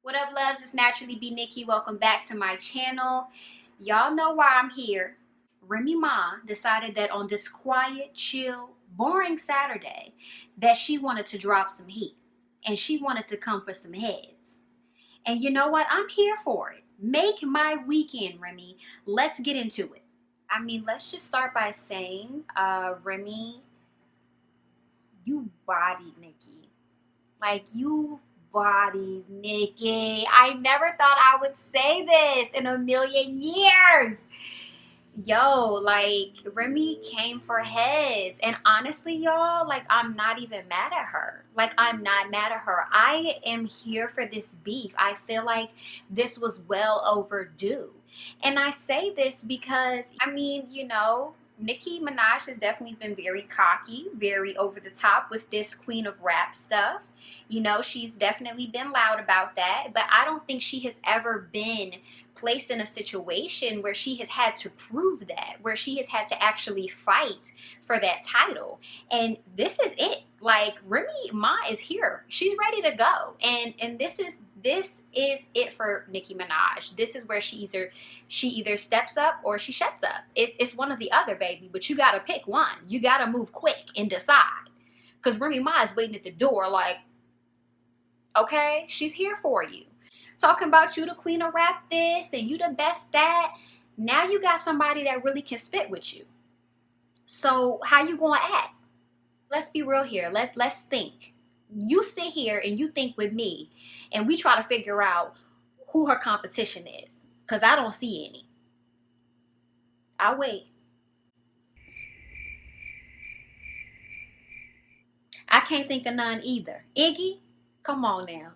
What up, loves? It's Naturally Be Nikki. Welcome back to my channel. Y'all know why I'm here. Remy Ma decided that on this quiet, chill, boring Saturday that she wanted to drop some heat and she wanted to come for some heads. And you know what? I'm here for it. Make my weekend, Remy. Let's get into it. Let's just start by saying, Remy, you bodied Nicki. Like, you bodied Nicki. I never thought I would say this in a million years. Yo, like, Remy came for heads. And honestly, y'all, like, I'm not even mad at her. Like, I'm not mad at her. I am here for this beef. I feel like this was well overdue. And I say this because, Nicki Minaj has definitely been very cocky, very over the top with this queen of rap stuff. She's definitely been loud about that, but I don't think she has ever been placed in a situation where she has had to prove that, where she has had to actually fight for that title. And this is it. Like, Remy Ma is here. She's ready to go. And this is it for Nicki Minaj. This is where she either steps up or she shuts up. It's one or the other, baby. But you gotta pick one. You gotta move quick and decide. Because Remy Ma is waiting at the door like, okay, she's here for you. Talking about you the queen of rap this and you the best that. Now you got somebody that really can spit with you. So how you gonna act? Let's be real here. Let's think. You sit here and you think with me and we try to figure out who her competition is. Because I don't see any. I'll wait. I can't think of none either. Iggy? Come on now.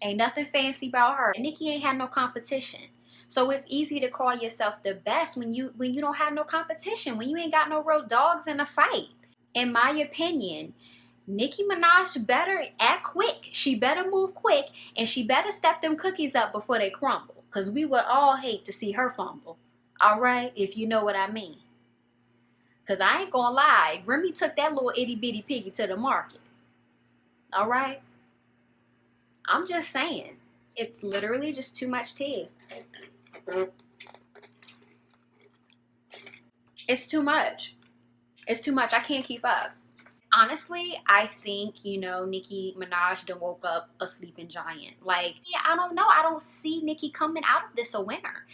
Ain't nothing fancy about her. Nicki ain't had no competition. So it's easy to call yourself the best when you don't have no competition, when you ain't got no real dogs in a fight. In my opinion, Nicki Minaj better act quick. She better move quick and she better step them cookies up before they crumble. Because we would all hate to see her fumble. All right, if you know what I mean. Because I ain't gonna lie, Remy took that little itty bitty piggy to the market. All right? I'm just saying, it's literally just too much tea. It's too much. It's too much. I can't keep up. Honestly, I think, Nicki Minaj done woke up a sleeping giant. Like, yeah, I don't know. I don't see Nicki coming out of this a winner.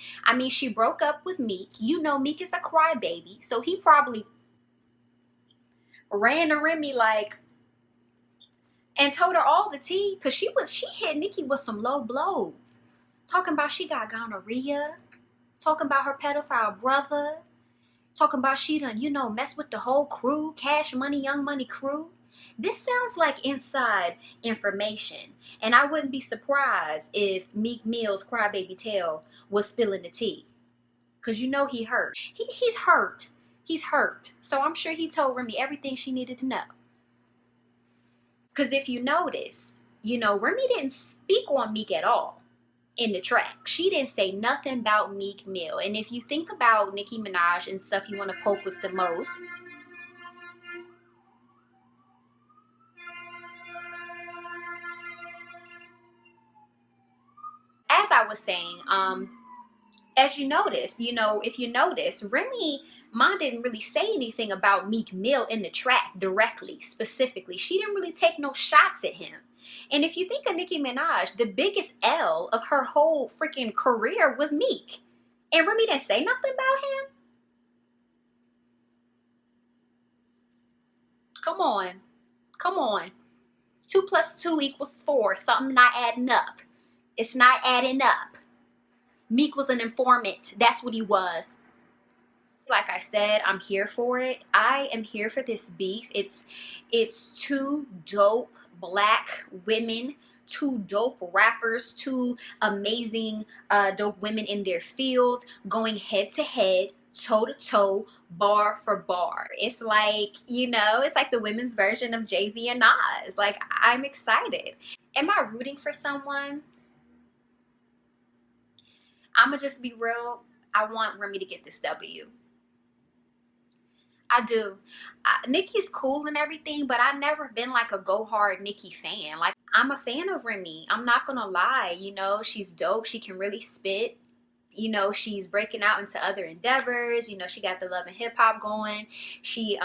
She broke up with Meek. Meek is a crybaby. So he probably ran to Remy like, and told her all the tea. Because she hit Nicki with some low blows. Talking about she got gonorrhea. Talking about her pedophile brother. Talking about she done, mess with the whole crew, Cash Money, Young Money crew. This sounds like inside information. And I wouldn't be surprised if Meek Mill's crybaby tail was spilling the tea. Because he hurt. He's hurt. He's hurt. So I'm sure he told Remy everything she needed to know. Because if you notice, Remy didn't speak on Meek at all. In the track, she didn't say nothing about Meek Mill. And if you think about Nicki Minaj and stuff you want to poke with the most, as I was saying, as you notice, if you notice, Remy Ma didn't really say anything about Meek Mill in the track directly, specifically. She didn't really take no shots at him. And if you think of Nicki Minaj, the biggest L of her whole freaking career was Meek. And Remy didn't say nothing about him? Come on. Come on. 2 + 2 = 4. Something not adding up. It's not adding up. Meek was an informant. That's what he was. Like I said, I'm here for it. I am here for this beef. It's two dope black women, two dope rappers, two amazing dope women in their fields going head to head, toe to toe, bar for bar. It's like, it's like the women's version of Jay-Z and Nas. Like, I'm excited. Am I rooting for someone? I'ma just be real. I want Remy to get this W. I do. Nicki's cool and everything, but I've never been like a go hard Nicki fan. Like, I'm a fan of Remy. I'm not gonna lie, you know, she's dope. She can really spit. You know, she's breaking out into other endeavors. You know, she got the love and hip hop going. She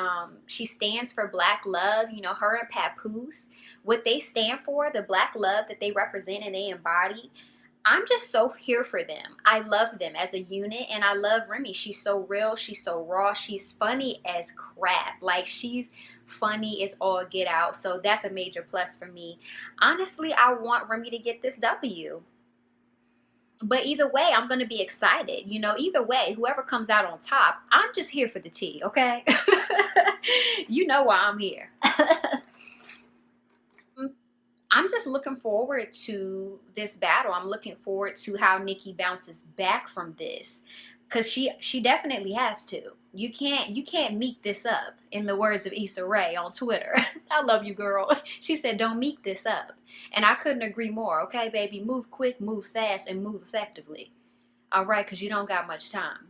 stands for black love. You know, her and Papoose, what they stand for, the black love that they represent and they embody. I'm just so here for them. I love them as a unit, and I love Remy. She's so real. She's so raw. She's funny as crap. Like, she's funny as all get out. So that's a major plus for me. Honestly, I want Remy to get this W. But either way, I'm going to be excited. You know, either way, whoever comes out on top, I'm just here for the tea, okay? You know why I'm here. I'm just looking forward to this battle. I'm looking forward to how Nicki bounces back from this, because she definitely has to. You can't meek this up, in the words of Issa Rae on Twitter. I love you, girl. She said, "Don't meek this up," and I couldn't agree more. Okay, baby, move quick, move fast, and move effectively. All right, because you don't got much time.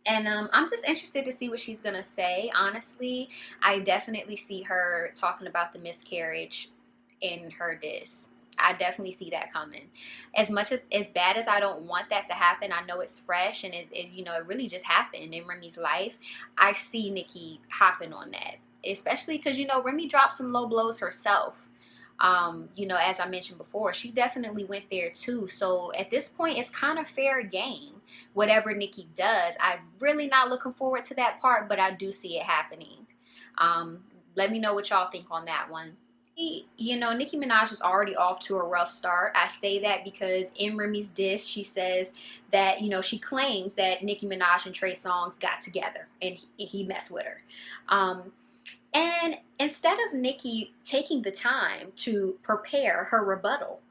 And I'm just interested to see what she's gonna say. Honestly, I definitely see her talking about the miscarriage in her diss. I definitely see that coming. As much as bad as I don't want that to happen, I know it's fresh and it you know, it really just happened in Remy's life. I see Nicki hopping on that, especially because, you know, Remy dropped some low blows herself. You know, as I mentioned before, she definitely went there too. So at this point, it's kind of fair game. Whatever Nicki does, I'm really not looking forward to that part, but I do see it happening. Let me know what y'all think on that one. You know, Nicki Minaj is already off to a rough start. I say that because in Remy's diss, she says that, you know, she claims that Nicki Minaj and Trey Songz got together and he messed with her. And instead of Nicki taking the time to prepare her rebuttal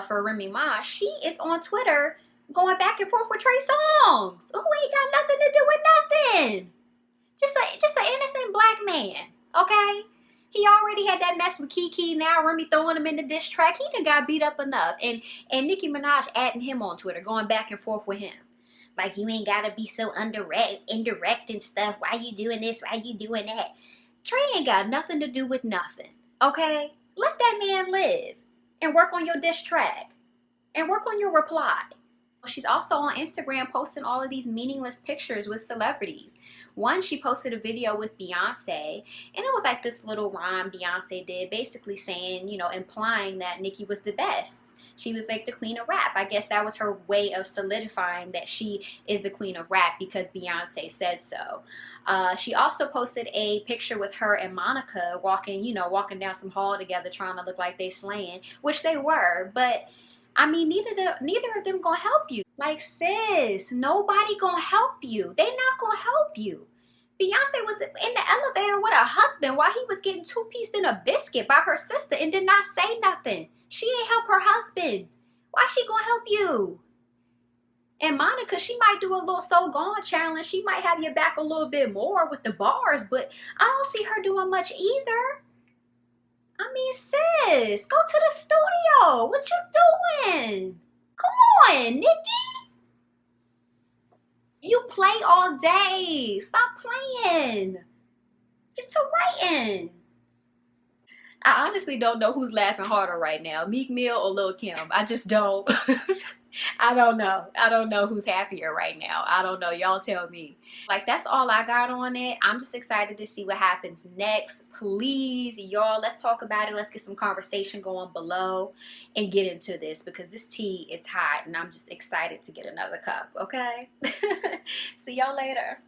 for Remy Ma, she is on Twitter going back and forth with Trey Songz, who ain't got nothing to do with nothing. Just an innocent black man, okay? He already had that mess with Kiki. Now Remy throwing him in the diss track. He done got beat up enough. And Nicki Minaj adding him on Twitter, going back and forth with him. Like, you ain't gotta be so indirect and stuff. Why you doing this? Why you doing that? Trey ain't got nothing to do with nothing, okay? Let that man live and work on your diss track and work on your reply. She's also on Instagram posting all of these meaningless pictures with celebrities. One, she posted a video with Beyonce, and it was like this little rhyme Beyonce did, basically saying, you know, implying that Nicki was the best. She was like the queen of rap. I guess that was her way of solidifying that she is the queen of rap because Beyonce said so. She also posted a picture with her and Monica walking down some hall together, trying to look like they slaying, which they were, but I mean, neither of them gonna help you. Like, sis, nobody gonna help you. They not gonna help you. Beyonce was in the elevator with her husband while he was getting two-pieced in a biscuit by her sister and did not say nothing. She ain't help her husband. Why she gonna help you? And Monica, she might do a little So Gone challenge. She might have your back a little bit more with the bars, but I don't see her doing much either. I mean, sis, go to the studio. What you doing? Come on, Nicki. You play all day. Stop playing. Get to writing. I honestly don't know who's laughing harder right now, Meek Mill or Lil Kim. I just don't. I don't know. I don't know who's happier right now. I don't know. Y'all tell me. Like, that's all I got on it. I'm just excited to see what happens next. Please, y'all, let's talk about it. Let's get some conversation going below and get into this because this tea is hot and I'm just excited to get another cup, okay? See y'all later.